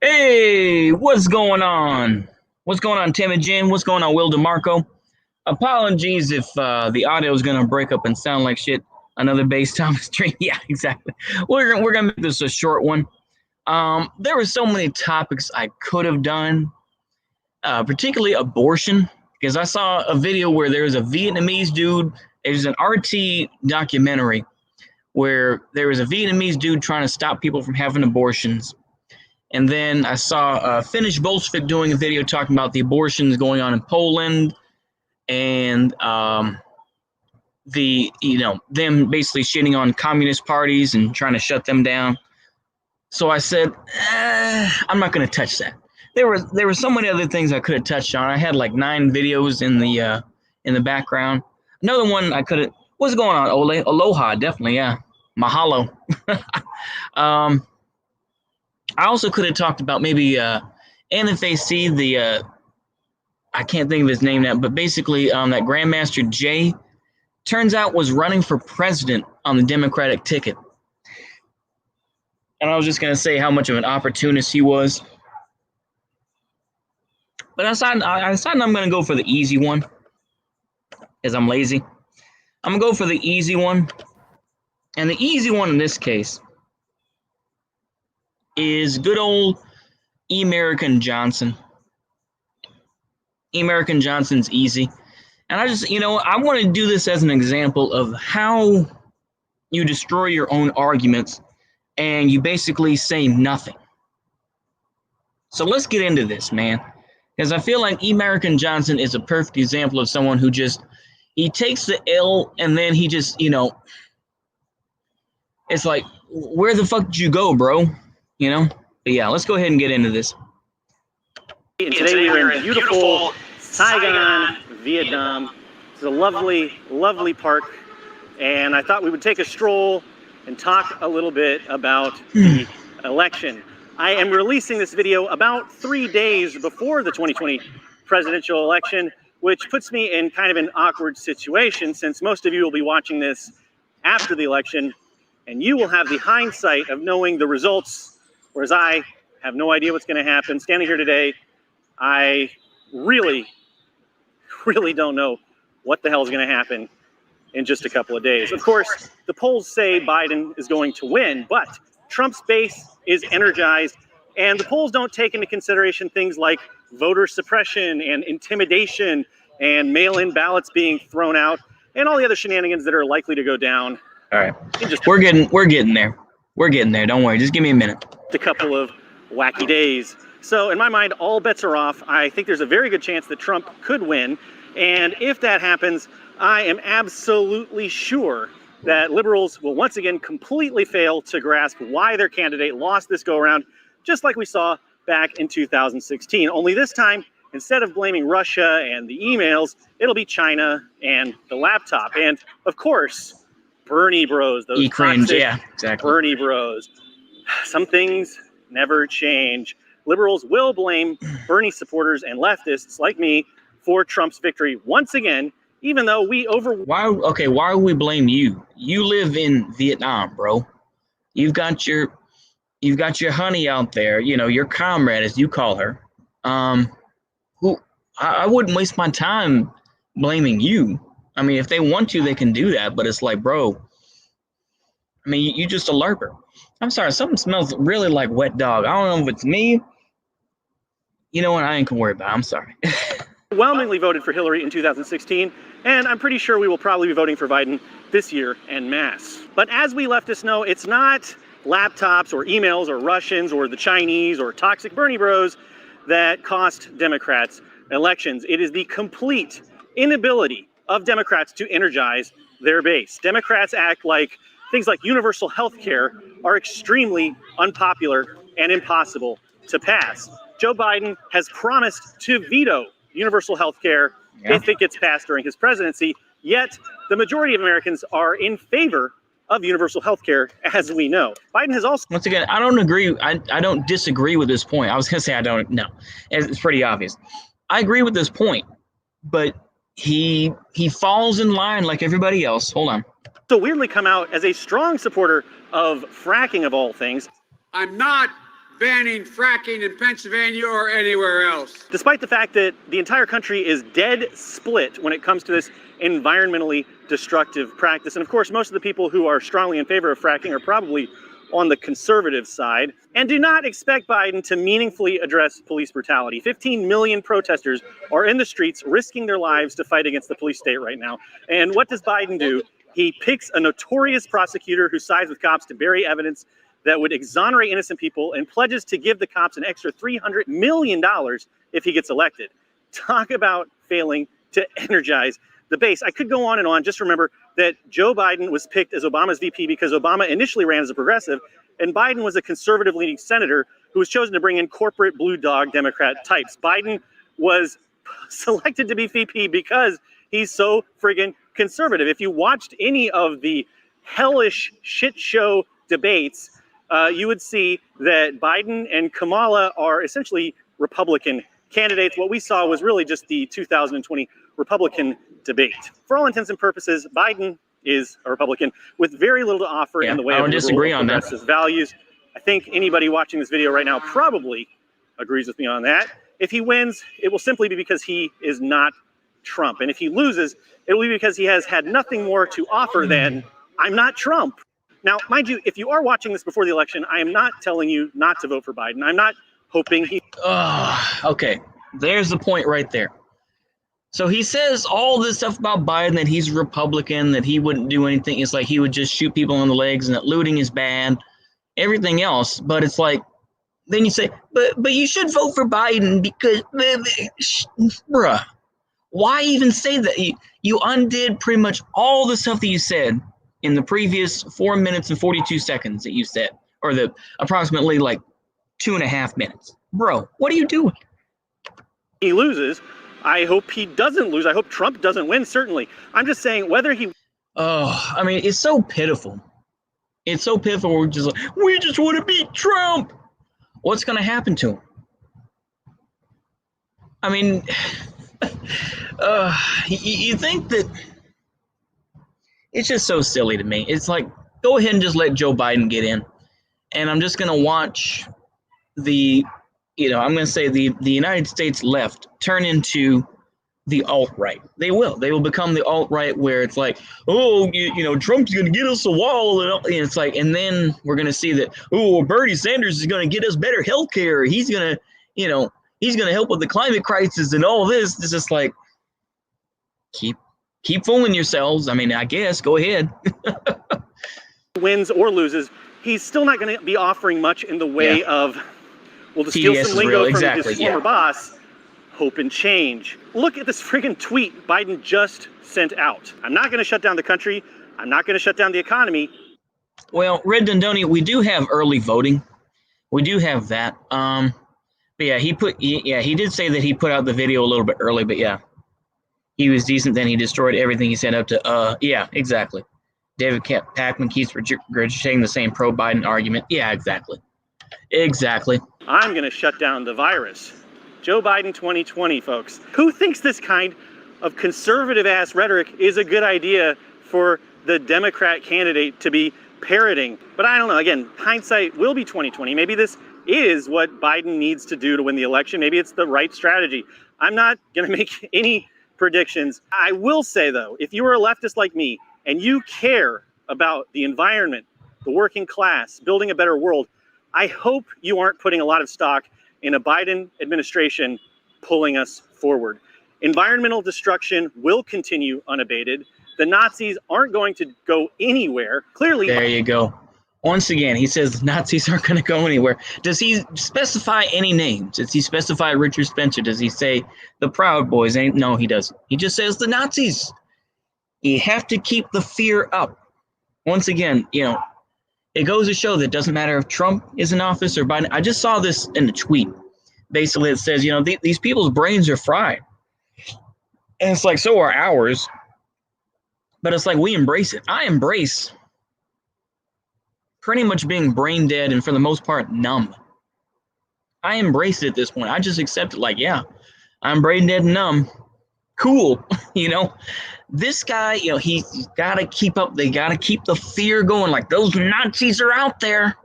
Hey, what's going on? What's going on, Tim and Jen? What's going on, Will DeMarco? Apologies if the audio is going to break up and sound like shit. Another Bass Thomas stream. Yeah, exactly. We're gonna make this a short one. There were so many topics I could have done, particularly abortion, because I saw a video where there's a Vietnamese dude. There's an RT documentary where there was a Vietnamese dude trying to stop people from having abortions. And then I saw Finnish Bolshevik doing a video talking about the abortions going on in Poland, and them basically shitting on communist parties and trying to shut them down. So I said, I'm not going to touch that. There were so many other things I could have touched on. I had like 9 videos in the background. Another one I could have. What's going on, Ole? Aloha, definitely, yeah. Mahalo. I also could have talked about maybe NFAC, I can't think of his name now, but basically that Grandmaster Jay turns out was running for president on the Democratic ticket. And I was just going to say how much of an opportunist he was. But I decided I'm going to go for the easy one, because I'm lazy. I'm going to go for the easy one. And the easy one in this case is good old American Johnson. American Johnson's easy. And I just, I want to do this as an example of how you destroy your own arguments and you basically say nothing. So let's get into this, man. Because I feel like American Johnson is a perfect example of someone who he takes the L and then he just, it's like, where the fuck did you go, bro? But yeah, let's go ahead and get into this. And today we're in beautiful Saigon, Vietnam. It's a lovely, lovely park. And I thought we would take a stroll and talk a little bit about the election. I am releasing this video about 3 days before the 2020 presidential election, which puts me in kind of an awkward situation since most of you will be watching this after the election and you will have the hindsight of knowing the results, whereas I have no idea what's going to happen. Standing here today, I really don't know what the hell is going to happen in just a couple of days. Of course, the polls say Biden is going to win, but Trump's base is energized, and the polls don't take into consideration things like voter suppression and intimidation and mail-in ballots being thrown out and all the other shenanigans that are likely to go down. All right, we're getting there. We're getting there. Don't worry. Just give me a minute. A couple of wacky days. So in my mind, all bets are off. I think there's a very good chance that Trump could win. And if that happens, I am absolutely sure that liberals will once again completely fail to grasp why their candidate lost this go-around, just like we saw back in 2016. Only this time, instead of blaming Russia and the emails, it'll be China and the laptop. And of course, Bernie bros, those toxic yeah, exactly. Bernie bros. Some things never change. Liberals will blame Bernie supporters and leftists like me for Trump's victory once again, even though we Why would we blame you? You live in Vietnam, bro. You've got your honey out there, your comrade, as you call her. Who I wouldn't waste my time blaming you. I mean, if they want to, they can do that, but it's like, bro, I mean, you just a lurker. I'm sorry, something smells really like wet dog. I don't know if it's me. You know what? I ain't gonna worry about it. I'm sorry. Overwhelmingly voted for Hillary in 2016, and I'm pretty sure we will probably be voting for Biden this year en masse. But as we leftists know, it's not laptops or emails or Russians or the Chinese or toxic Bernie bros that cost Democrats elections. It is the complete inability of Democrats to energize their base. Democrats act like things like universal health care are extremely unpopular and impossible to pass. Joe Biden has promised to veto universal health care if it gets passed during his presidency, yet the majority of Americans are in favor of universal health care, as we know. Biden has also... Once again, I don't agree. I don't disagree with this point. I was going to say I don't. No, it's pretty obvious. I agree with this point, but he falls in line like everybody else. Hold on. So weirdly come out as a strong supporter of fracking of all things. I'm not banning fracking in Pennsylvania or anywhere else. Despite the fact that the entire country is dead split when it comes to this environmentally destructive practice. And of course, most of the people who are strongly in favor of fracking are probably on the conservative side and do not expect Biden to meaningfully address police brutality. 15 million protesters are in the streets risking their lives to fight against the police state right now. And what does Biden do? He picks a notorious prosecutor who sides with cops to bury evidence that would exonerate innocent people and pledges to give the cops an extra $300 million if he gets elected. Talk about failing to energize the base. I could go on and on. Just remember that Joe Biden was picked as Obama's VP because Obama initially ran as a progressive, and Biden was a conservative-leaning senator who was chosen to bring in corporate blue dog Democrat types. Biden was selected to be VP because he's so friggin' conservative. If you watched any of the hellish shit show debates, you would see that Biden and Kamala are essentially Republican candidates. What we saw was really just the 2020 Republican debate. For all intents and purposes, Biden is a Republican with very little to offer in the way of liberal progressive values. I think anybody watching this video right now probably agrees with me on that. If he wins, it will simply be because he is not Trump. And if he loses, it will be because he has had nothing more to offer than, I'm not Trump. Now, mind you, if you are watching this before the election, I am not telling you not to vote for Biden. I'm not hoping he... Okay, there's the point right there. So he says all this stuff about Biden, that he's Republican, that he wouldn't do anything. It's like he would just shoot people in the legs and that looting is bad, everything else. But it's like, then you say, but you should vote for Biden because, bruh, why even say that? You undid pretty much all the stuff that you said in the previous 4 minutes and 42 seconds that you said, or the approximately like 2.5 minutes. Bro, what are you doing? He loses. I hope he doesn't lose. I hope Trump doesn't win, certainly. I'm just saying whether he... I mean, it's so pitiful. It's so pitiful. We're just like, we just want to beat Trump. What's going to happen to him? I mean, you think that... It's just so silly to me. It's like, go ahead and just let Joe Biden get in. And I'm just going to watch the... I'm going to say the United States left turn into the alt-right. They will. They will become the alt-right where it's like, oh, Trump's going to get us a wall. And it's like, and then we're going to see that, oh, Bernie Sanders is going to get us better health care. He's going to, he's going to help with the climate crisis and all this. It's just like, keep fooling yourselves. I mean, I guess, go ahead. Wins or loses, he's still not going to be offering much in the way of... Well, to steal some lingo from his former boss, hope and change. Look at this friggin' tweet Biden just sent out. I'm not going to shut down the country. I'm not going to shut down the economy. Well, Red Dundoni, we do have early voting. We do have that. But yeah, he did say that he put out the video a little bit early, but yeah. He was decent, then he destroyed everything he sent up to, yeah, exactly. David Pakman keeps regurgitating the same pro-Biden argument. Yeah, exactly. Exactly. I'm going to shut down the virus. Joe Biden 2020, folks. Who thinks this kind of conservative-ass rhetoric is a good idea for the Democrat candidate to be parroting? But I don't know. Again, hindsight will be 2020. Maybe this is what Biden needs to do to win the election. Maybe it's the right strategy. I'm not going to make any predictions. I will say, though, if you are a leftist like me and you care about the environment, the working class, building a better world, I hope you aren't putting a lot of stock in a Biden administration pulling us forward. Environmental destruction will continue unabated. The Nazis aren't going to go anywhere. Clearly. There you go. Once again, he says the Nazis aren't going to go anywhere. Does he specify any names? Does he specify Richard Spencer? Does he say the Proud Boys? No, he doesn't. He just says the Nazis. You have to keep the fear up. Once again, it goes to show that it doesn't matter if Trump is in office or Biden. I just saw this in a tweet. Basically, it says, these people's brains are fried. And it's like, so are ours. But it's like, we embrace it. I embrace pretty much being brain dead and for the most part numb. I embrace it at this point. I just accept it like, yeah, I'm brain dead and numb. Cool. This guy, he's got to keep up. They got to keep the fear going. Like, those Nazis are out there.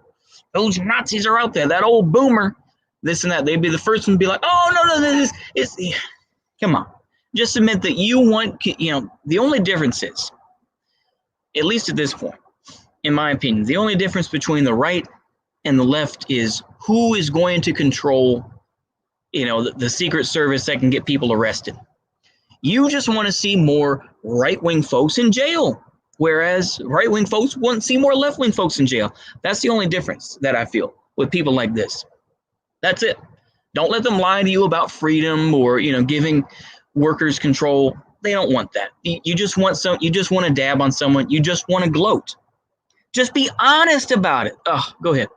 Those Nazis are out there. That old boomer, this and that. They'd be the first one to be like, oh, no, come on. Just admit that you want, the only difference is, at least at this point, in my opinion, the only difference between the right and the left is who is going to control, the Secret Service that can get people arrested. You just want to see more right-wing folks in jail, whereas right-wing folks want to see more left-wing folks in jail. That's the only difference that I feel with people like this. That's it. Don't let them lie to you about freedom or, giving workers control. They don't want that. You just want to dab on someone. You just want to gloat. Just be honest about it. Go ahead.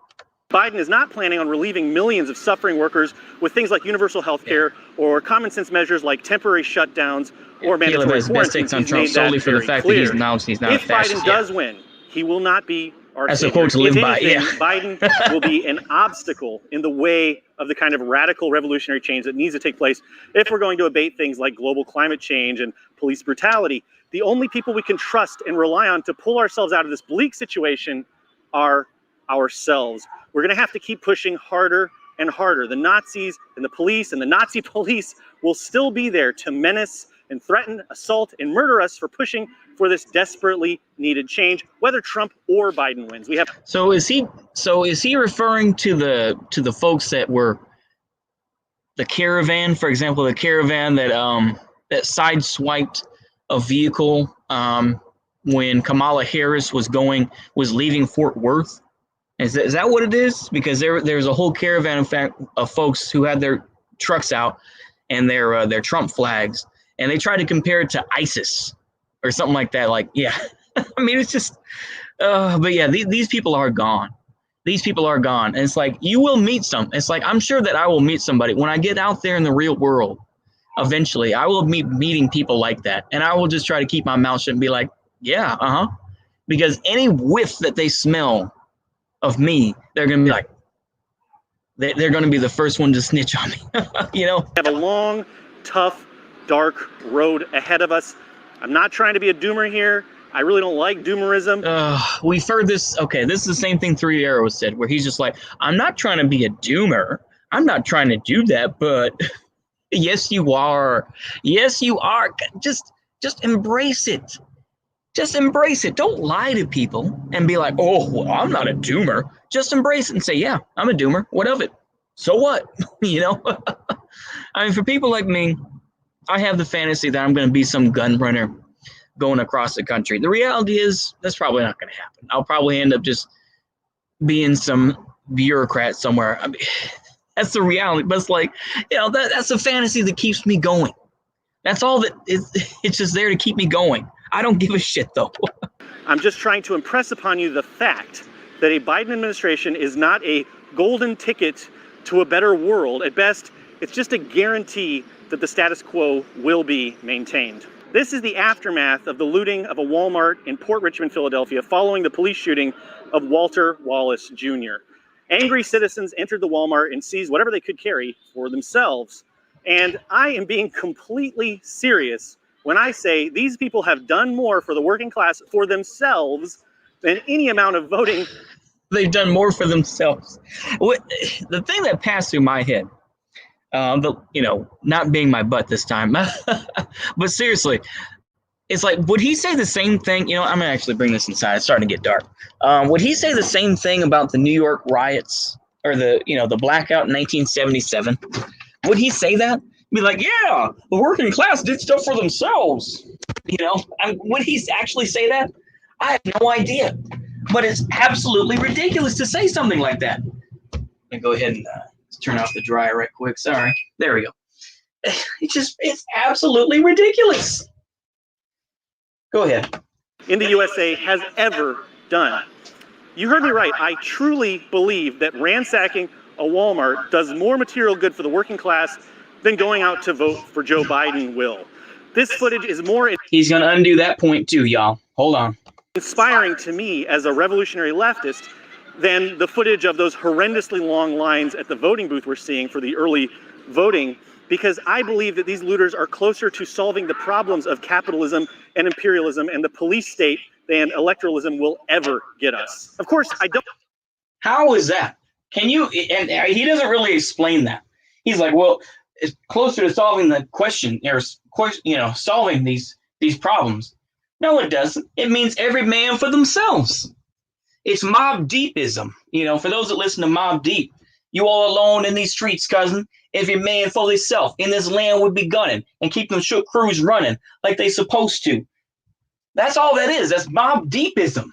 Biden is not planning on relieving millions of suffering workers with things like universal health care or common sense measures like temporary shutdowns or mandatory quarantines. On Trump solely for the fact that he's announced he's not a fascist. If Biden does win, he will not be our That's savior. A quote to live by. Yeah. Biden will be an obstacle in the way of the kind of radical revolutionary change that needs to take place if we're going to abate things like global climate change and police brutality. The only people we can trust and rely on to pull ourselves out of this bleak situation are ourselves. We're going to have to keep pushing harder and harder. The Nazis and the police and the Nazi police will still be there to menace and threaten, assault, and murder us for pushing for this desperately needed change, whether Trump or Biden wins. So is he referring to the folks that were the caravan, for example, the caravan that sideswiped a vehicle when Kamala Harris was leaving Fort Worth? Is that what it is? Because there's a whole caravan, in fact, of folks who had their trucks out and their Trump flags, and they tried to compare it to ISIS or something like that. Like, yeah, I mean, it's just, but yeah, these people are gone. These people are gone, and it's like you will meet some. It's like I'm sure that I will meet somebody when I get out there in the real world. Eventually, I will be meeting people like that, and I will just try to keep my mouth shut and be like, yeah, because any whiff that they smell of me, they're going to be like, they're going to be the first one to snitch on me, We have a long, tough, dark road ahead of us. I'm not trying to be a doomer here. I really don't like doomerism. We've heard this. Okay, this is the same thing Three Arrows said, where he's just like, I'm not trying to be a doomer. I'm not trying to do that, but yes, you are. Yes, you are. Just embrace it. Just embrace it. Don't lie to people and be like, oh, well, I'm not a doomer. Just embrace it and say, yeah, I'm a doomer. What of it? So what? I mean, for people like me, I have the fantasy that I'm going to be some gun runner going across the country. The reality is that's probably not going to happen. I'll probably end up just being some bureaucrat somewhere. I mean, that's the reality. But it's like, that's a fantasy that keeps me going. That's all that it's just there to keep me going. I don't give a shit, though. I'm just trying to impress upon you the fact that a Biden administration is not a golden ticket to a better world. At best, it's just a guarantee that the status quo will be maintained. This is the aftermath of the looting of a Walmart in Port Richmond, Philadelphia, following the police shooting of Walter Wallace Jr. Angry citizens entered the Walmart and seized whatever they could carry for themselves. And I am being completely serious when I say these people have done more for the working class for themselves than any amount of voting. They've done more for themselves. The thing that passed through my head, not being my butt this time, but seriously, it's like, would he say the same thing? I'm gonna actually bring this inside. It's starting to get dark. Would he say the same thing about the New York riots or the blackout in 1977? Would he say that? Be like, yeah, the working class did stuff for themselves. Would he actually say that? I have no idea. But it's absolutely ridiculous to say something like that. Let me go ahead and turn off the dryer right quick. Sorry. There we go. It's absolutely ridiculous. Go ahead. In the USA has ever done. You heard me right. I truly believe that ransacking a Walmart does more material good for the working class than going out to vote for Joe Biden will. This footage is more He's going to undo that point too, y'all. Hold on. inspiring to me as a revolutionary leftist than the footage of those horrendously long lines at the voting booth we're seeing for the early voting, because I believe that these looters are closer to solving the problems of capitalism and imperialism and the police state than electoralism will ever get us. Of course, I don't. How is that? Can you, and he doesn't really explain that. He's like, well, it's closer to solving the question, or, you know, solving these problems. No, it doesn't. It means every man for themselves. It's Mobb Deepism. You know, for those that listen to Mobb Deep, you all alone in these streets, cousin. Every man for himself. In this land would be gunning and keep them shook crews running like they supposed to. That's all that is. That's Mobb Deepism.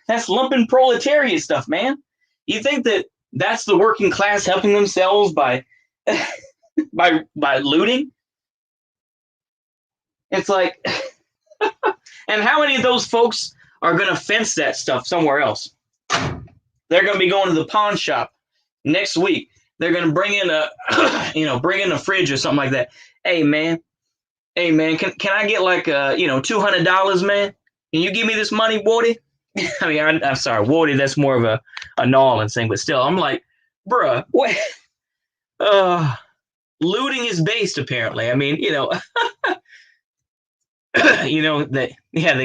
That's lumpen proletariat stuff, man. You think that that's the working class helping themselves by by looting? It's like, and how many of those folks are going to fence that stuff somewhere else? They're going to be going to the pawn shop next week. They're going to bring in a fridge or something like that. Hey man, can I get like $200, man? Can you give me this money, Woody? I mean, I'm sorry, Woody. That's more of a New Orleans thing, but still, I'm like, bruh, what? Looting is based, apparently. I mean, they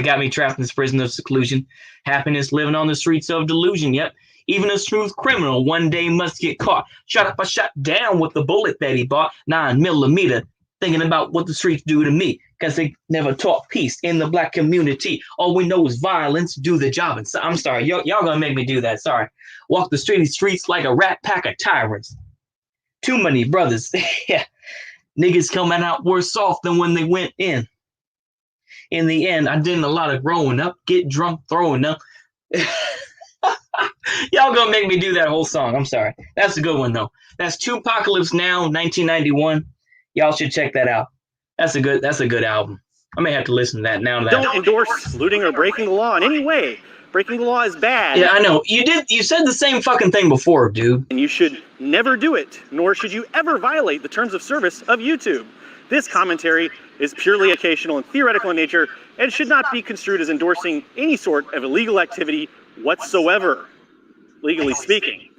got me trapped in this prison of seclusion. Happiness living on the streets of delusion. Yep. Even a smooth criminal one day must get caught. Shot up or shot down with the bullet that he bought. 9mm. Thinking about what the streets do to me. Because they never taught peace in the black community. All we know is violence. Do the job. And so, I'm sorry. Y'all gonna make me do that. Sorry. Walk the streets like a rat pack of tyrants. Too many brothers. Yeah. Niggas coming out worse off than when they went in. In the end, I did a lot of growing up. Get drunk, throwing up. Y'all gonna make me do that whole song. I'm sorry. That's a good one though. That's Tupacalypse Now, 1991. Y'all should check that out. That's a good album. I may have to listen to that now. Don't endorse looting or breaking the law in any way. Breaking the law is bad. Yeah, I know. You said the same fucking thing before, dude. And you should never do it, nor should you ever violate the terms of service of YouTube. This commentary is purely occasional and theoretical in nature and should not be construed as endorsing any sort of illegal activity whatsoever, legally speaking.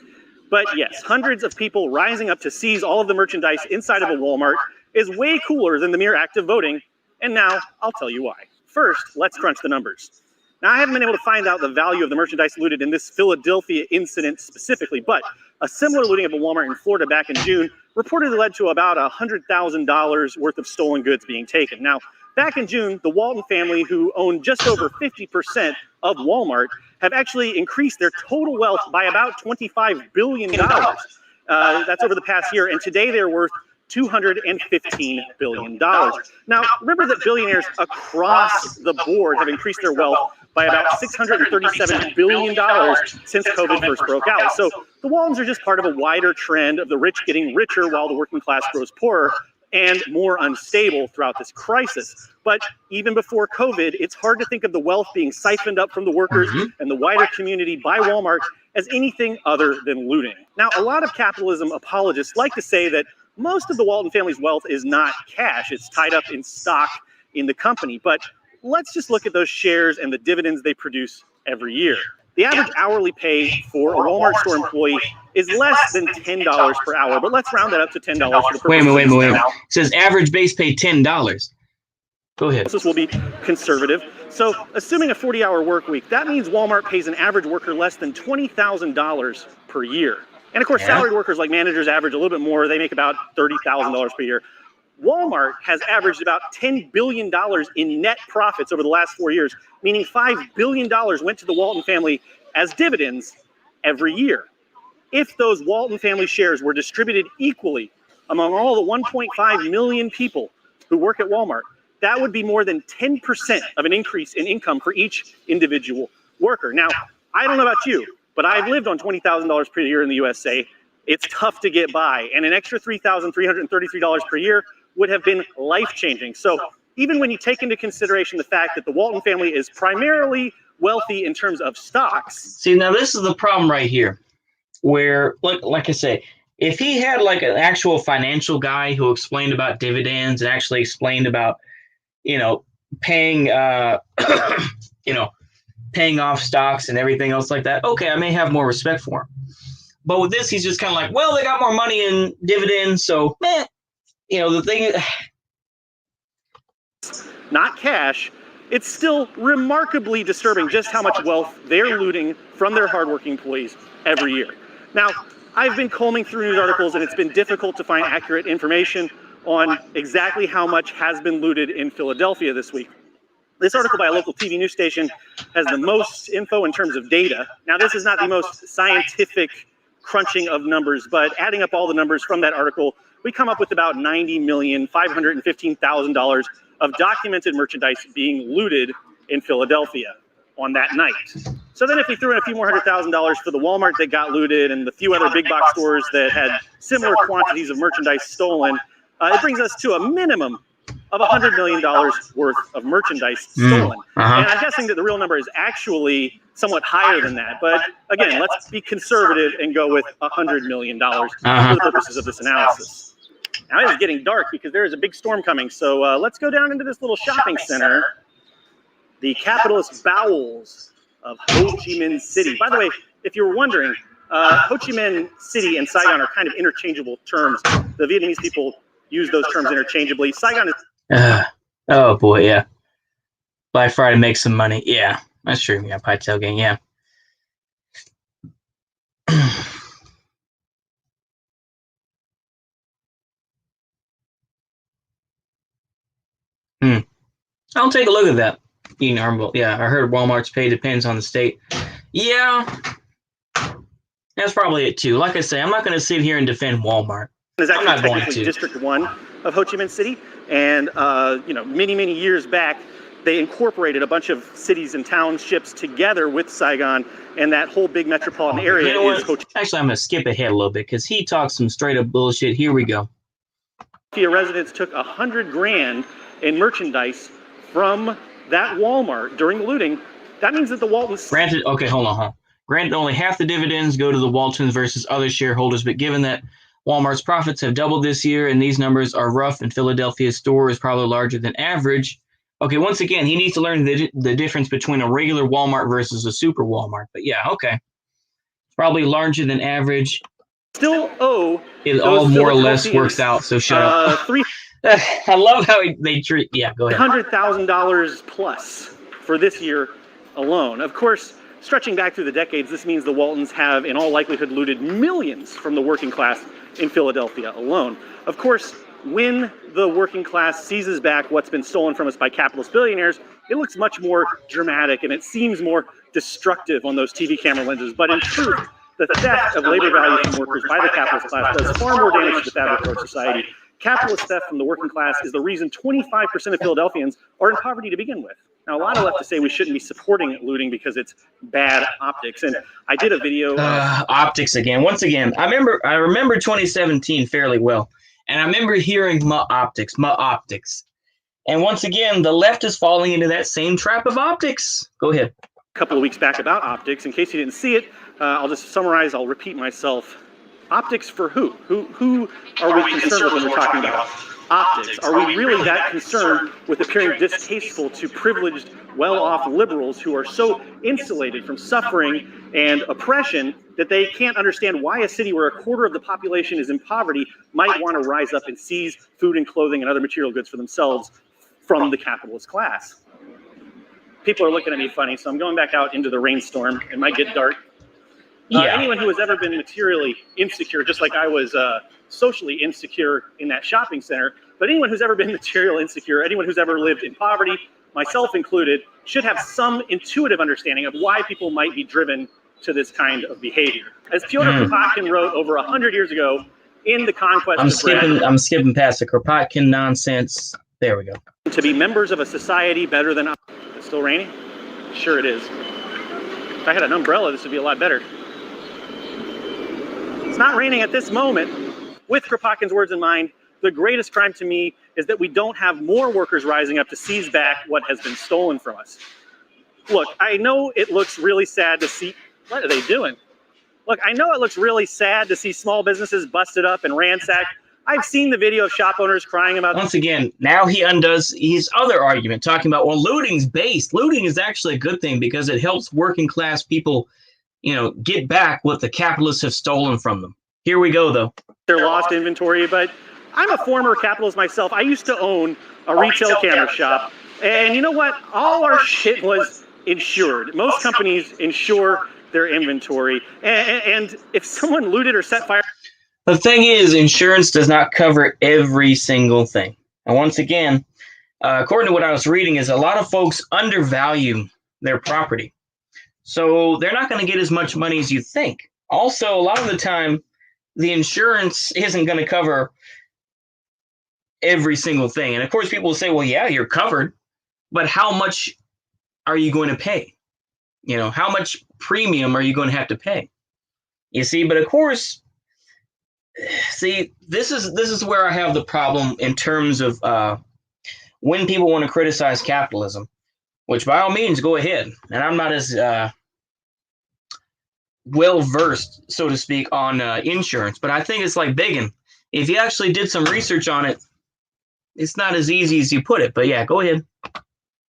But yes, hundreds of people rising up to seize all of the merchandise inside of a Walmart is way cooler than the mere act of voting, and now I'll tell you why. First, let's crunch the numbers. Now, I haven't been able to find out the value of the merchandise looted in this Philadelphia incident specifically, but a similar looting of a Walmart in Florida back in June reportedly led to about $100,000 worth of stolen goods being taken. Now, back in June, the Walton family, who owned just over 50% of Walmart, have actually increased their total wealth by about $25 billion. That's over the past year, and today they're worth $215 billion. Now, remember that billionaires across the board have increased their wealth by about $637 billion since COVID first broke out. So the Waltons are just part of a wider trend of the rich getting richer while the working class grows poorer and more unstable throughout this crisis. But even before COVID, it's hard to think of the wealth being siphoned up from the workers and the wider community by Walmart as anything other than looting. Now, a lot of capitalism apologists like to say that most of the Walton family's wealth is not cash. It's tied up in stock in the company. But let's just look at those shares and the dividends they produce every year. The average hourly pay for a Walmart store employee is less than $10 per hour, but let's round that up to $10 for the purpose. Wait a minute. It says average base pay $10. Go ahead. This will be conservative. So assuming a 40-hour work week, that means Walmart pays an average worker less than $20,000 per year. And of course, salaried workers like managers average a little bit more. They make about $30,000 per year. Walmart has averaged about $10 billion in net profits over the last 4 years, meaning $5 billion went to the Walton family as dividends every year. If those Walton family shares were distributed equally among all the 1.5 million people who work at Walmart, that would be more than 10% of an increase in income for each individual worker. Now, I don't know about you, but I've lived on $20,000 per year in the USA. It's tough to get by, and an extra $3,333 per year would have been life-changing. So even when you take into consideration the fact that the Walton family is primarily wealthy in terms of stocks. See, now this is the problem right here, where, like I say, if he had like an actual financial guy who explained about dividends and actually explained about, paying, paying off stocks and everything else like that, okay, I may have more respect for him. But with this, he's just kind of like, well, they got more money in dividends, so, the thing. Not cash. It's still remarkably disturbing just how much wealth they're looting from their hardworking employees every year. Now, I've been combing through news articles, and it's been difficult to find accurate information on exactly how much has been looted in Philadelphia this week. This article by a local TV news station has the most info in terms of data. Now, this is not the most scientific crunching of numbers, but adding up all the numbers from that article, we come up with about $90,515,000 of documented merchandise being looted in Philadelphia on that night. So then if we threw in a few more $100,000 for the Walmart that got looted and the few other big box stores that had similar quantities of merchandise stolen, it brings us to a minimum of $100 million worth of merchandise stolen. And I'm guessing that the real number is actually somewhat higher than that. But again, let's be conservative and go with $100 million for the purposes of this analysis. Now it is getting dark because there is a big storm coming. So let's go down into this little shopping center, the capitalist bowels of Ho Chi Minh City. By the way, if you were wondering, Ho Chi Minh City and Saigon are kind of interchangeable terms. The Vietnamese people use those terms interchangeably. Saigon is... oh boy, yeah. Black Friday makes some money. Yeah, that's true. Yeah, pie tailgating, yeah. I'll take a look at that. Yeah, I heard Walmart's pay depends on the state. Yeah, that's probably it too. Like I say, I'm not going to sit here and defend Walmart. Is actually technically District 1 of Ho Chi Minh City, and many years back, they incorporated a bunch of cities and townships together with Saigon, and that whole big metropolitan area is Ho Chi Minh. Actually, I'm going to skip ahead a little bit because he talks some straight up bullshit. Here we go. Residents took $100,000 in merchandise from that Walmart during the looting. That means that the Waltons... Granted, okay, hold on. Granted, only half the dividends go to the Waltons versus other shareholders, but given that Walmart's profits have doubled this year and these numbers are rough and Philadelphia's store is probably larger than average. Okay, once again, he needs to learn the difference between a regular Walmart versus a super Walmart. But yeah, okay. It's probably larger than average. Still owe... It all more or less works out, so shut up. I love how they treat... Yeah, go ahead. $100,000 plus for this year alone. Of course, stretching back through the decades, this means the Waltons have, in all likelihood, looted millions from the working class in Philadelphia alone. Of course, when the working class seizes back what's been stolen from us by capitalist billionaires, it looks much more dramatic and it seems more destructive on those TV camera lenses. But in truth, the theft of labor value from workers by the capitalist class does far more damage to the fabric of our society. Capitalist theft from the working class is the reason 25% of Philadelphians are in poverty to begin with. Now, a lot of left to say we shouldn't be supporting looting because it's bad optics. And I did a video. Optics again. Once again, I remember 2017 fairly well. And I remember hearing ma optics. And once again, the left is falling into that same trap of optics. Go ahead. A couple of weeks back about optics. In case you didn't see it, I'll just summarize. I'll repeat myself. Optics for who? Who are we concerned with when we're talking about optics? Are we really that concerned with appearing distasteful to privileged, well-off liberals who are so insulated from suffering and oppression that they can't understand why a city where a quarter of the population is in poverty might want to rise up and seize food and clothing and other material goods for themselves from the capitalist class? People are looking at me funny, so I'm going back out into the rainstorm. It might get dark. Anyone who has ever been materially insecure, just like I was socially insecure in that shopping center, but anyone who's ever been material insecure, anyone who's ever lived in poverty, myself included, should have some intuitive understanding of why people might be driven to this kind of behavior. As Fyodor Kropotkin wrote over 100 years ago in The Conquest of Bread, I'm skipping past the Kropotkin nonsense. There we go. To be members of a society better than us. It's still raining? Sure it is. If I had an umbrella, this would be a lot better. It's not raining at this moment. With Kropotkin's words in mind, the greatest crime to me is that we don't have more workers rising up to seize back what has been stolen from us. Look, I know it looks really sad to see, what are they doing? Look, I know it looks really sad to see small businesses busted up and ransacked. I've seen the video of shop owners crying about. Once again, now he undoes his other argument, talking about, well, looting's based. Looting is actually a good thing because it helps working class people, get back what the capitalists have stolen from them. Here we go, though. Their lost inventory, but I'm a former capitalist myself. I used to own a retail camera shop, and you know what? All our shit was insured. Most companies insure their inventory, and if someone looted or set fire. The thing is, insurance does not cover every single thing. And once again, according to what I was reading, is a lot of folks undervalue their property. So they're not going to get as much money as you think. Also, a lot of the time, the insurance isn't going to cover every single thing. And of course, people will say, well, yeah, you're covered, but how much are you going to pay? How much premium are you going to have to pay? You see, but of course, this is where I have the problem in terms of when people want to criticize capitalism, which by all means, go ahead. And I'm not as well-versed, so to speak, on insurance, but I think it's like begging. If you actually did some research on it, it's not as easy as you put it, but yeah, go ahead.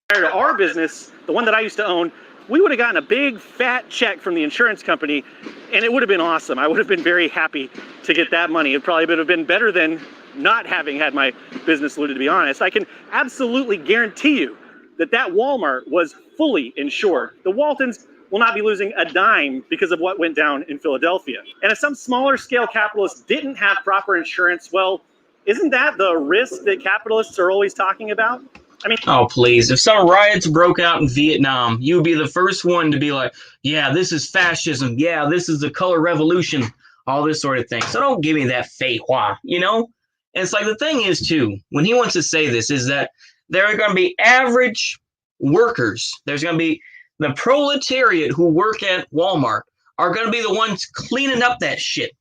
Prior to our business, the one that I used to own, we would have gotten a big fat check from the insurance company, and it would have been awesome. I would have been very happy to get that money. It probably would have been better than not having had my business looted, to be honest. I can absolutely guarantee you that Walmart was fully insured. The Waltons will not be losing a dime because of what went down in Philadelphia. And if some smaller scale capitalists didn't have proper insurance, well, isn't that the risk that capitalists are always talking about? I mean, oh, please. If some riots broke out in Vietnam, you would be the first one to be like, yeah, this is fascism. Yeah, this is the color revolution, all this sort of thing. So don't give me that fake why, And it's like the thing is, too, when he wants to say this, is that there are going to be average workers. There's going to be the proletariat who work at Walmart are going to be the ones cleaning up that shit.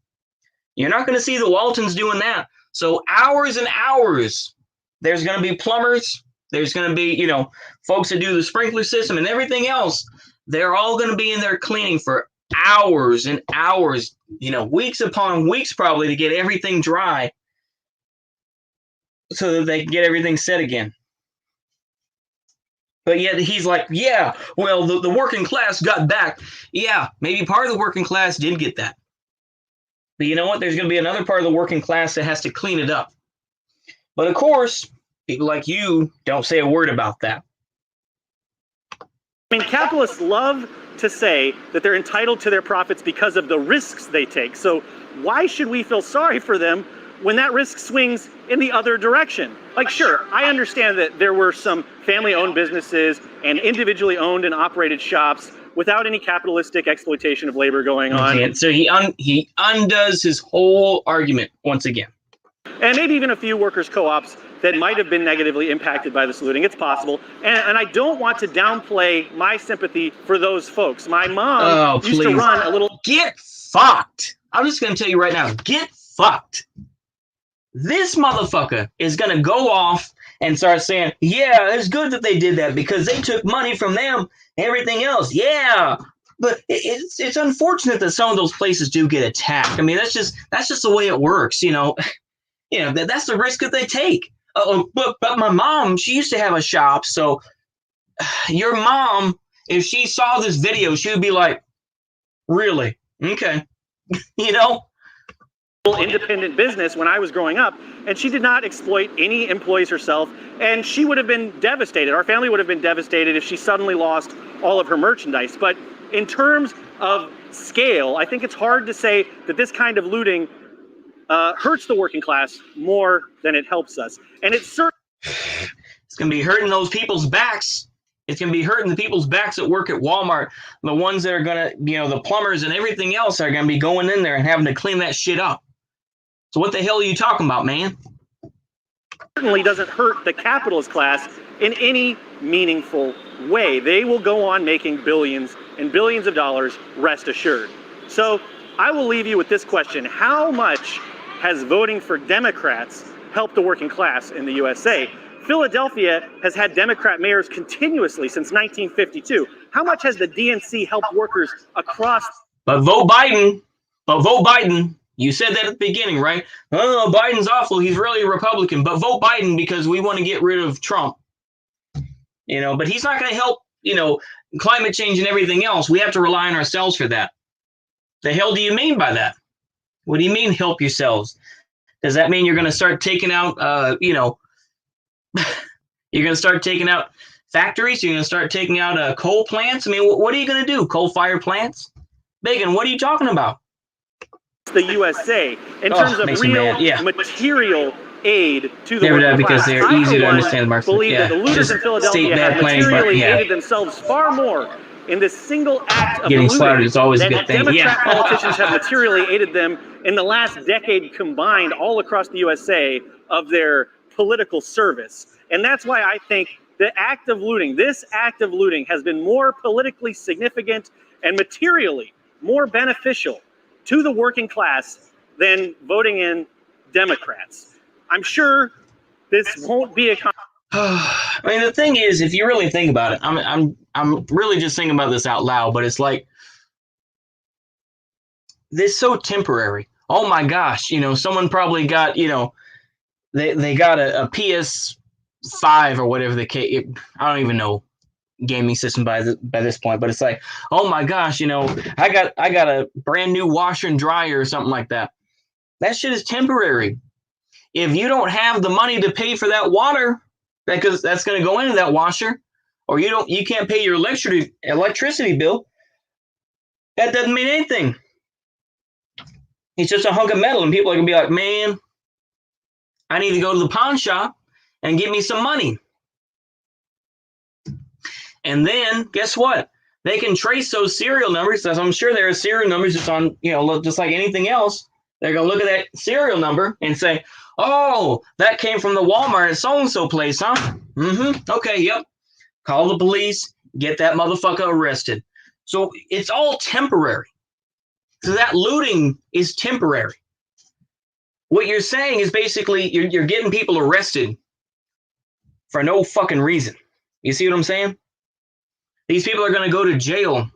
You're not going to see the Waltons doing that. So hours and hours, there's going to be plumbers. There's going to be, folks that do the sprinkler system and everything else. They're all going to be in there cleaning for hours and hours, weeks upon weeks probably to get everything dry so that they can get everything set again. But yet he's like, yeah, well, the working class got back. Yeah, maybe part of the working class did get that. But you know what? There's going to be another part of the working class that has to clean it up. But of course, people like you don't say a word about that. I mean, capitalists love to say that they're entitled to their profits because of the risks they take. So why should we feel sorry for them when that risk swings in the other direction? Like, sure, I understand that there were some family-owned businesses and individually owned and operated shops without any capitalistic exploitation of labor going on. Okay, so he undoes his whole argument once again. And maybe even a few workers' co-ops that might have been negatively impacted by this looting. It's possible. And I don't want to downplay my sympathy for those folks. My mom used to run a little... Get fucked. I'm just going to tell you right now, get fucked. This motherfucker is going to go off and start saying, yeah, it's good that they did that because they took money from them, everything else. Yeah. But it's unfortunate that some of those places do get attacked. I mean, that's just the way it works, that's the risk that they take. But my mom, she used to have a shop. So your mom, if she saw this video, she would be like, really? Okay. Independent business when I was growing up, and she did not exploit any employees herself, and she would have been devastated. Our family would have been devastated if she suddenly lost all of her merchandise. But in terms of scale, I think it's hard to say that this kind of looting hurts the working class more than it helps us. And it's going to be hurting those people's backs. It's going to be hurting the people's backs that work at Walmart. The ones that are going to, the plumbers and everything else are going to be going in there and having to clean that shit up. So what the hell are you talking about, man? Certainly doesn't hurt the capitalist class in any meaningful way. They will go on making billions and billions of dollars, rest assured. So I will leave you with this question. How much has voting for Democrats help the working class in the USA. Philadelphia has had Democrat mayors continuously since 1952. How much has the DNC helped workers across? But vote Biden. But vote Biden. You said that at the beginning, right? Oh, Biden's awful. He's really a Republican. But vote Biden because we want to get rid of Trump. You know, but he's not going to help, you know, climate change and everything else. We have to rely on ourselves for that. The hell do you mean by that? What do you mean help yourselves? Does that mean you're going to start taking out, you know, you're going to start taking out factories? You're going to start taking out coal plants? I mean, what are you going to do? Coal-fired plants? Bacon, what are you talking about? The USA in terms of real material aid to the working because class. they're easier to understand. I believe that the looters in Philadelphia have materially aided themselves far more in this single act of getting slaughtered is always a good thing. Democrat politicians have materially aided them in the last decade combined all across the USA of their political service. And that's why I think the act of looting, this act of looting, has been more politically significant and materially more beneficial to the working class than voting in Democrats. I'm sure this won't be a... I mean, the thing is, if you really think about it, I'm really just thinking about this out loud, but it's like, this is so temporary. Oh my gosh, you know, someone probably got, you know, they got a PS5 or whatever the case. I don't even know gaming system by this point, but it's like, oh my gosh, you know, I got a brand new washer and dryer or something like that. That shit is temporary. If you don't have the money to pay for that water, because that's going to go into that washer, or you can't pay your electricity bill, that doesn't mean anything. It's just a hunk of metal, and people are going to be like, man, I need to go to the pawn shop and get me some money. And then, guess what? They can trace those serial numbers. As I'm sure there are serial numbers just on, you know, just like anything else. They're going to look at that serial number and say, oh, that came from the Walmart at so-and-so place, huh? Mm-hmm. Okay, yep. Call the police. Get that motherfucker arrested. So it's all temporary. So that looting is temporary. What you're saying is basically you're getting people arrested for no fucking reason. You see what I'm saying? These people are going to go to jail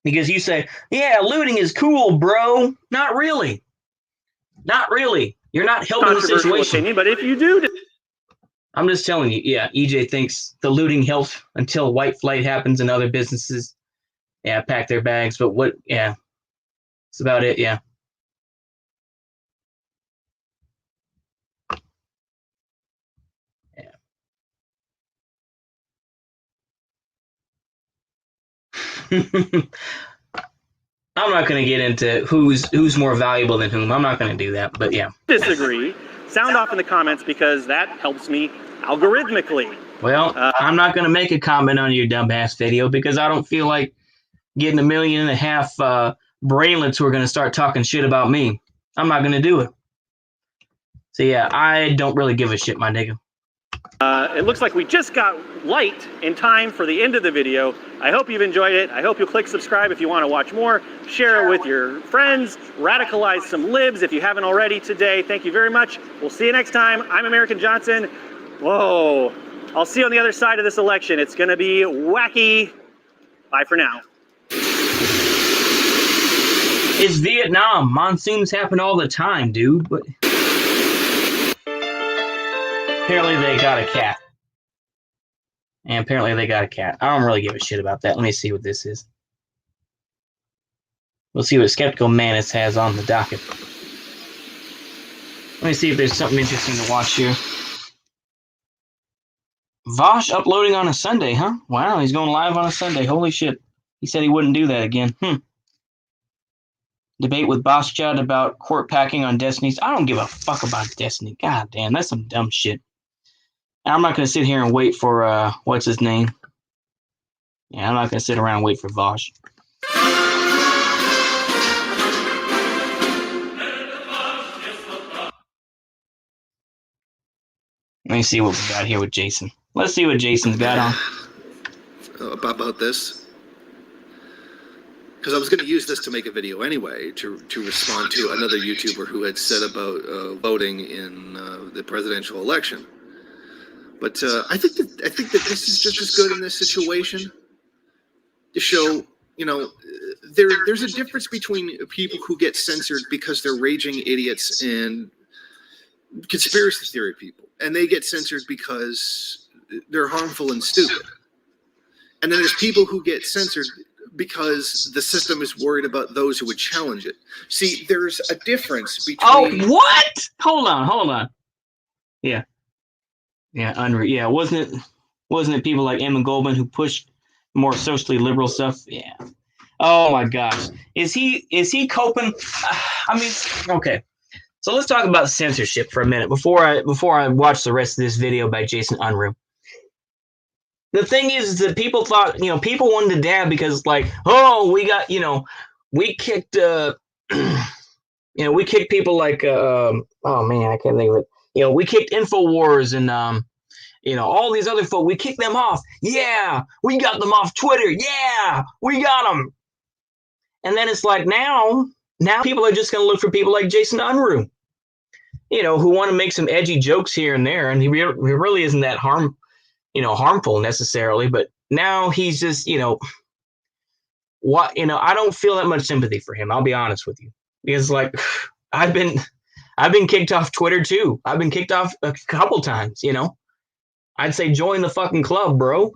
because you say, yeah, looting is cool, bro. Not really. Not really. You're not helping the situation. Opinion, but if you do... I'm just telling you, yeah, EJ thinks the looting helps until white flight happens and other businesses, yeah, pack their bags. But what, yeah, that's about it, yeah. I'm not going to get into who's more valuable than whom. I'm not going to do that, but yeah. Disagree. Sound off in the comments because that helps me algorithmically. Well, I'm not going to make a comment on your dumbass video because I don't feel like getting 1.5 million brainlets who are going to start talking shit about me. I'm not going to do it. So yeah, I don't really give a shit, my nigga. It looks like we just got light in time for the end of the video. I hope you've enjoyed it. I hope you'll click subscribe if you want to watch more. Share it with your friends. Radicalize some libs if you haven't already today. Thank you very much. We'll see you next time. I'm American Johnson. Whoa. I'll see you on the other side of this election. It's going to be wacky. Bye for now. It's Vietnam. Monsoons happen all the time, dude. But apparently they got a cat. And apparently they got a cat. I don't really give a shit about that. Let me see what this is. We'll see what Skeptical Manus has on the docket. Let me see if there's something interesting to watch here. Vosh uploading on a Sunday, huh? Wow, he's going live on a Sunday. Holy shit. He said he wouldn't do that again. Debate with Boschad about court packing on Destiny's. I don't give a fuck about Destiny. God damn, that's some dumb shit. I'm not going to sit here and wait for, what's his name? Yeah, I'm not going to sit around and wait for Vosh. Let me see what we got here with Jason. Let's see what Jason's got on. About this. because I was going to use this to make a video anyway to respond to another YouTuber who had said about voting in the presidential election. But I think that this is just as good in this situation to show, you know, there's a difference between people who get censored because they're raging idiots and conspiracy theory people, and they get censored because they're harmful and stupid. And then there's people who get censored because the system is worried about those who would challenge it. See, there's a difference between... Oh, what? Hold on. Yeah, unreal. Yeah, wasn't it people like Emma Goldman who pushed more socially liberal stuff? Yeah. Oh my gosh, is he coping? I mean, okay. So let's talk about censorship for a minute before I watch the rest of this video by Jason Unruh. The thing is that people thought, people wanted to dab because, like, oh, we got, we kicked, we kicked people like, oh man, I can't think of it. We kicked InfoWars and, all these other folk. We kicked them off. Yeah, we got them off Twitter. Yeah, we got them. And then it's like now people are just going to look for people like Jason Unruh, who want to make some edgy jokes here and there, and he really isn't that harmful necessarily, but now he's just, I don't feel that much sympathy for him. I'll be honest with you, because like I've been kicked off Twitter too. I've been kicked off a couple times, I'd say join the fucking club, bro.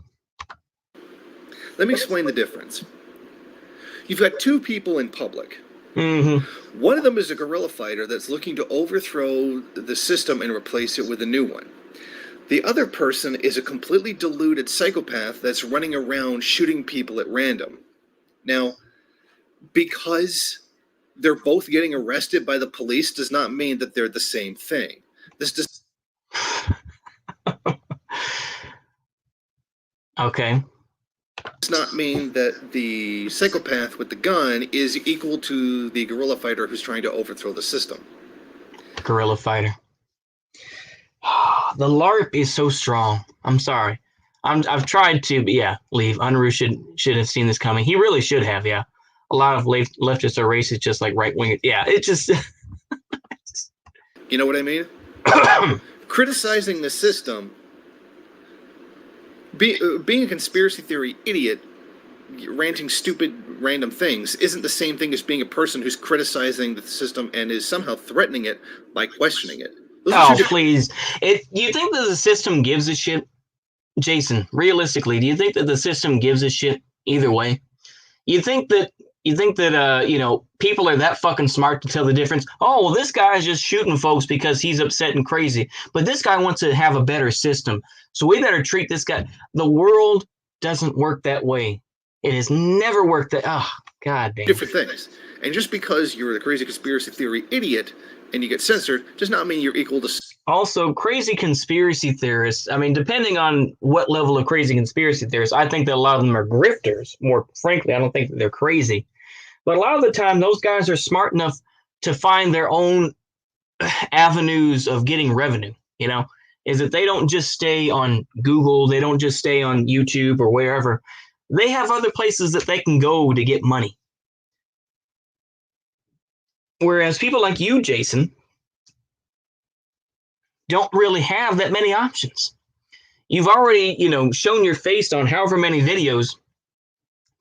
Let me explain the difference. You've got two people in public. Mm-hmm. One of them is a guerrilla fighter that's looking to overthrow the system and replace it with a new one. The other person is a completely deluded psychopath that's running around shooting people at random. Now, because they're both getting arrested by the police does not mean that they're the same thing. This does. Okay. Does not mean that the psychopath with the gun is equal to the guerrilla fighter who's trying to overthrow the system. Guerrilla fighter. The LARP is so strong. I'm sorry. I've tried to, but yeah, leave. Unruh should have seen this coming. He really should have, yeah. A lot of leftists are racist, just like right wingers. Yeah, it just. You know what I mean? Criticizing the system, being a conspiracy theory idiot, ranting stupid random things, isn't the same thing as being a person who's criticizing the system and is somehow threatening it by questioning it. Oh, please. You think that the system gives a shit? Jason, realistically, do you think that the system gives a shit either way? You think that people are that fucking smart to tell the difference? Oh, well, this guy is just shooting folks because he's upset and crazy. But this guy wants to have a better system. So we better treat this guy. The world doesn't work that way. It has never worked that. Oh, God damn. Different things. And just because you're a crazy conspiracy theory idiot and you get censored does not mean you're equal to... Also, crazy conspiracy theorists, I mean, depending on what level of crazy conspiracy theorists, I think that a lot of them are grifters. More frankly, I don't think that they're crazy. But a lot of the time, those guys are smart enough to find their own avenues of getting revenue, is that they don't just stay on Google, they don't just stay on YouTube or wherever. They have other places that they can go to get money. Whereas people like you, Jason, don't really have that many options. You've already, shown your face on however many videos.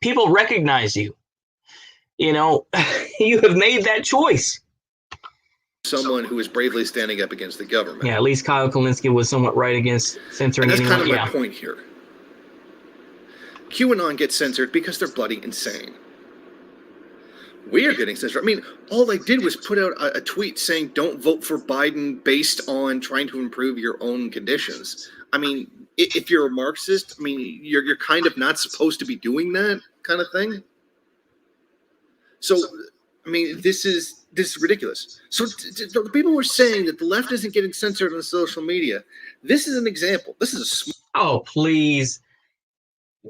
People recognize you. You have made that choice. Someone who is bravely standing up against the government. Yeah, at least Kyle Kulinski was somewhat right against censoring anyone. And that's anyone. kind of my point here. QAnon gets censored because they're bloody insane. We are getting censored. I mean, all they did was put out a tweet saying don't vote for Biden based on trying to improve your own conditions. I mean, if you're a Marxist, I mean, you're kind of not supposed to be doing that kind of thing. So, I mean, this is ridiculous. So the people were saying that the left isn't getting censored on social media. This is an example. This is a... Oh, please.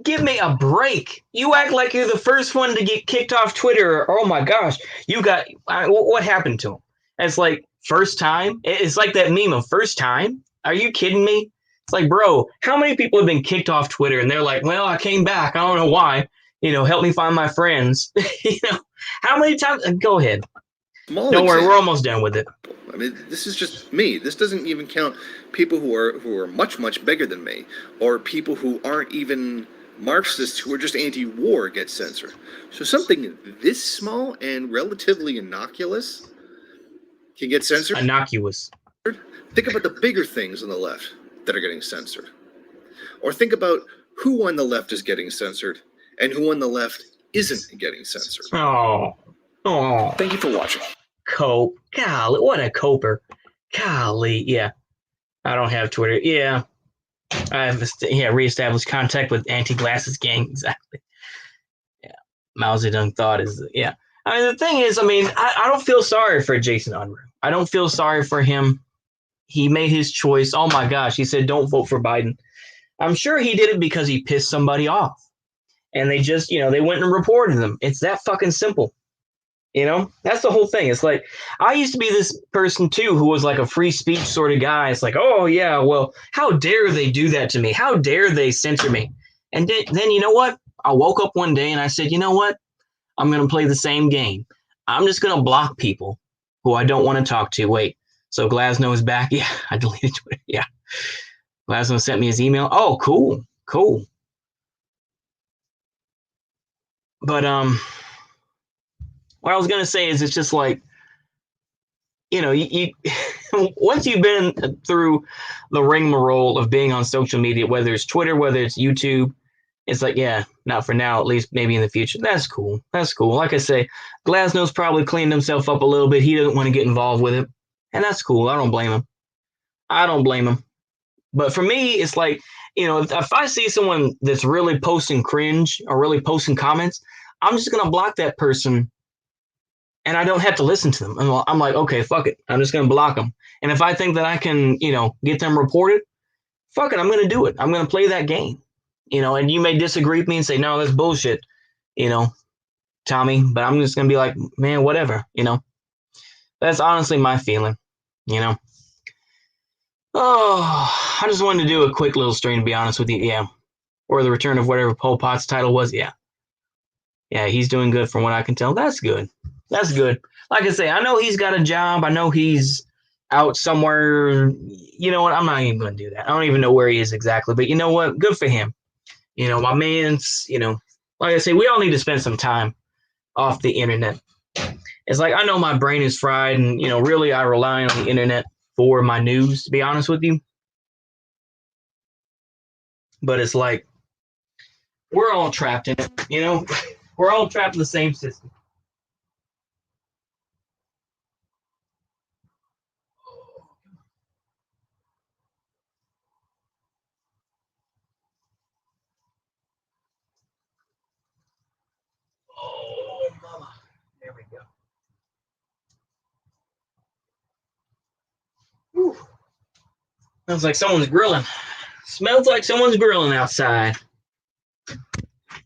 Give me a break. You act like you're the first one to get kicked off Twitter. Oh my gosh. What happened to him? It's like, first time? It's like that meme of first time? Are you kidding me? It's like, bro, how many people have been kicked off Twitter and they're like, well, I came back. I don't know why. help me find my friends. How many times? Go ahead. Small Don't worry, example. we're almost done with it. I mean, this is just me. This doesn't even count people who are much bigger than me, or people who aren't even Marxists who are just anti-war get censored. So something this small and relatively innocuous can get censored. Innocuous. Think about the bigger things on the left that are getting censored. Or think about who on the left is getting censored and who on the left isn't getting censored. Oh. Thank you for watching. Cope. Golly, what a coper. Golly, yeah. I don't have Twitter. Yeah. I have reestablished contact with anti-glasses gang. Exactly. Yeah. Mao Zedong thought is, yeah. I mean, the thing is, I don't feel sorry for Jason Unruh. I don't feel sorry for him. He made his choice. Oh my gosh. He said, don't vote for Biden. I'm sure he did it because he pissed somebody off. And they just, they went and reported them. It's that fucking simple. That's the whole thing. It's like, I used to be this person too, who was like a free speech sort of guy. It's like, oh yeah, well, how dare they do that to me? How dare they censor me? And then you know what? I woke up one day and I said, you know what? I'm going to play the same game. I'm just going to block people who I don't want to talk to. Wait, so Glasnow is back? Yeah, I deleted Twitter. Yeah. Glasnow sent me his email. Oh, cool. But, what I was going to say is it's just like, you once you've been through the rigmarole of being on social media, whether it's Twitter, whether it's YouTube, it's like, yeah, not for now, at least maybe in the future. That's cool. Like I say, Glasnow's probably cleaned himself up a little bit. He doesn't want to get involved with it. And that's cool. I don't blame him. But for me, it's like, if I see someone that's really posting cringe or really posting comments, I'm just going to block that person. And I don't have to listen to them. I'm like, okay, fuck it. I'm just going to block them. And if I think that I can, get them reported, fuck it. I'm going to do it. I'm going to play that game. And you may disagree with me and say, no, that's bullshit, Tommy. But I'm just going to be like, man, whatever, That's honestly my feeling, Oh, I just wanted to do a quick little stream, to be honest with you. Yeah. Or the return of whatever Pol Pot's title was. Yeah. Yeah, he's doing good from what I can tell. That's good. Like I say, I know he's got a job. I know he's out somewhere. You know what? I'm not even going to do that. I don't even know where he is exactly. But you know what? Good for him. My man's, like I say, we all need to spend some time off the internet. It's like, I know my brain is fried and, really I rely on the internet for my news, to be honest with you. But it's like, we're all trapped in it, We're all trapped in the same system. Oh, mama. There we go. Whew. Sounds like someone's grilling. Smells like someone's grilling outside.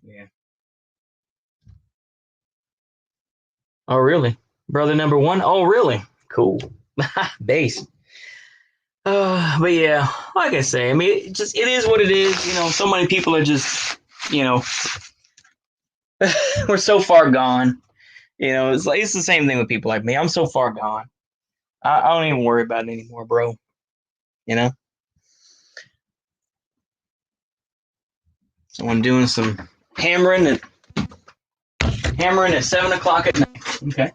Yeah. Oh, really? Brother number one? Oh, really? Cool. Base. But yeah, like I say, it is what it is. So many people are just, we're so far gone. It's like, it's the same thing with people like me. I'm so far gone. I don't even worry about it anymore, bro. So I'm doing some hammering at 7:00 at night. Okay.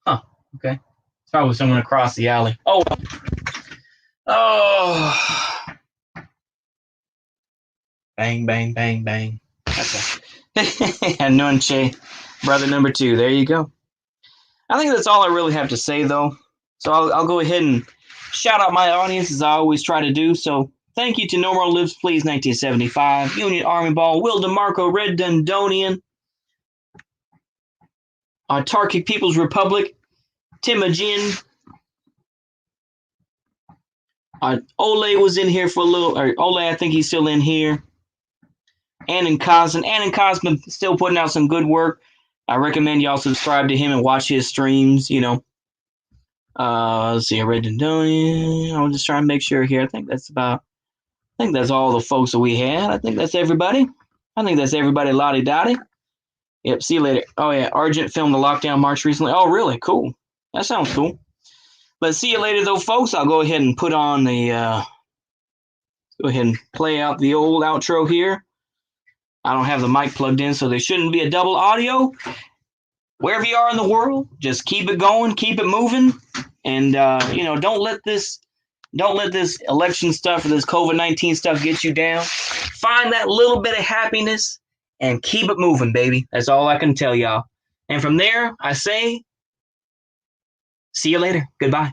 Huh. Okay. It's probably someone across the alley. Oh. Bang, bang, bang, bang. That's Nunche, brother number 2. There you go. I think that's all I really have to say, though. So I'll go ahead and shout out my audience, as I always try to do. So thank you to No More Lives Please 1975, Union Army Ball, Will DeMarco, Red Dundonian, Autarkic People's Republic, Timajin. Ole was in here for a little. Or Ole, I think he's still in here. Anon Cosman still putting out some good work. I recommend y'all subscribe to him and watch his streams. Let's see, Red Dundonian. I'll just try and make sure here. I think that's all the folks that we had. I think that's everybody. I think that's everybody. Lottie Dottie. Yep. See you later. Oh yeah, Argent filmed the lockdown march recently. Oh really? Cool. That sounds cool. But see you later, though, folks. I'll go ahead and put on the. Go ahead and play out the old outro here. I don't have the mic plugged in, so there shouldn't be a double audio. Wherever you are in the world, just keep it going, keep it moving, and don't let this election stuff or this COVID-19 stuff get you down. Find that little bit of happiness and keep it moving, baby. That's all I can tell y'all. And from there, I say, see you later. Goodbye.